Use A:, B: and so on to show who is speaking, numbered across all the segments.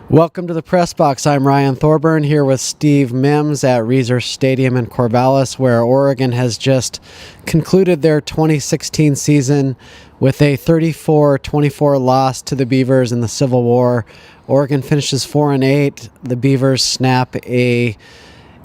A: Welcome to the Press Box. I'm Ryan Thorburn here with Steve Mims at Reser Stadium in Corvallis, where Oregon has just concluded their 2016 season with a 34-24 loss to the Beavers in the Civil War. Oregon finishes 4-8. The Beavers snap a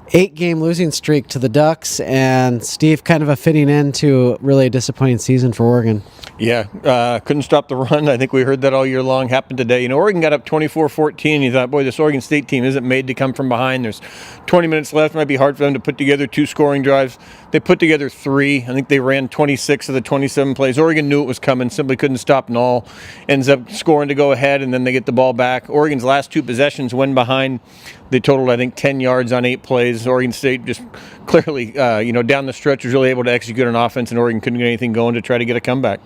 A: 8-game losing streak to the Ducks, and Steve, kind of a fitting end to really a disappointing season for Oregon.
B: Yeah, couldn't stop the run. I think we heard that all year long. Happened today. Oregon got up 24-14. You thought, boy, this Oregon State team isn't made to come from behind. There's 20 minutes left. It might be hard for them to put together 2 scoring drives. They put together 3. I think they ran 26 of the 27 plays. Oregon knew it was coming, simply couldn't stop Null. Ends up scoring to go ahead, and then they get the ball back. Oregon's last 2 possessions when behind. They totaled, I think, 10 yards on 8 plays. Oregon State just clearly, down the stretch was really able to execute on offense, and Oregon couldn't get anything going to try to get a comeback.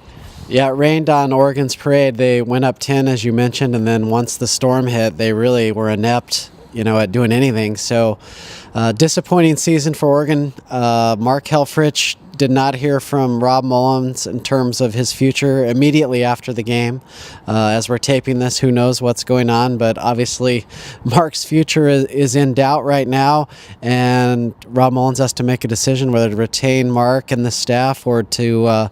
A: Yeah, it rained on Oregon's parade. They went up 10, as you mentioned, and then once the storm hit, they really were inept, at doing anything. So, disappointing season for Oregon. Mark Helfrich did not hear from Rob Mullins in terms of his future immediately after the game. As we're taping this, who knows what's going on, but obviously Mark's future is in doubt right now, and Rob Mullins has to make a decision whether to retain Mark and the staff or to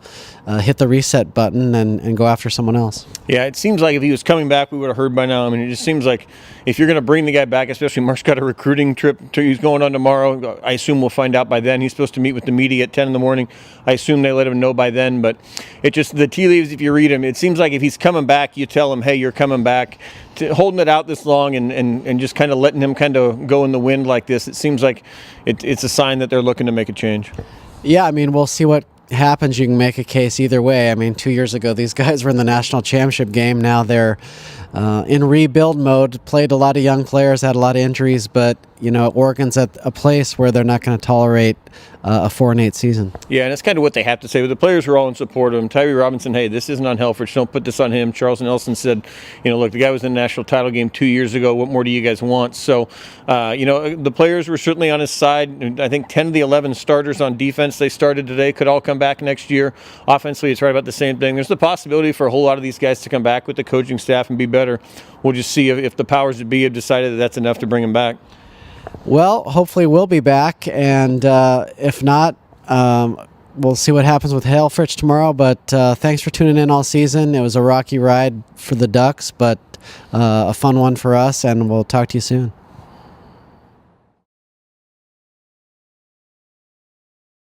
A: hit the reset button and go after someone else.
B: Yeah, it seems like if he was coming back, we would have heard by now. It just seems like if you're going to bring the guy back, especially Mark's got a recruiting trip he's going on tomorrow. I assume we'll find out by then. He's supposed to meet with the media at 10 in the morning. I assume they let him know by then, but it just, the tea leaves, if you read him, it seems like if he's coming back, you tell him, hey, you're coming back. Holding it out this long and just kind of letting him kind of go in the wind like this, it seems like it's a sign that they're looking to make a change.
A: Yeah, we'll see what happens. You can make a case either way. 2 years ago, these guys were in the national championship game. Now they're in rebuild mode, played a lot of young players, had a lot of injuries, but Oregon's at a place where they're not going to tolerate a 4-8 season.
B: Yeah, and that's kind of what they have to say. But the players were all in support of him. Tyree Robinson, hey, this isn't on Helfrich. Don't put this on him. Charles Nelson said, look, the guy was in the national title game 2 years ago. What more do you guys want? So, the players were certainly on his side. I think 10 of the 11 starters on defense they started today could all come back next year. Offensively, it's right about the same thing. There's the possibility for a whole lot of these guys to come back with the coaching staff and be better. We'll just see if the powers that be have decided that that's enough to bring them back.
A: Well, hopefully we'll be back, and if not, we'll see what happens with Helfrich tomorrow. But thanks for tuning in all season. It was a rocky ride for the Ducks, but a fun one for us, and we'll talk to you soon.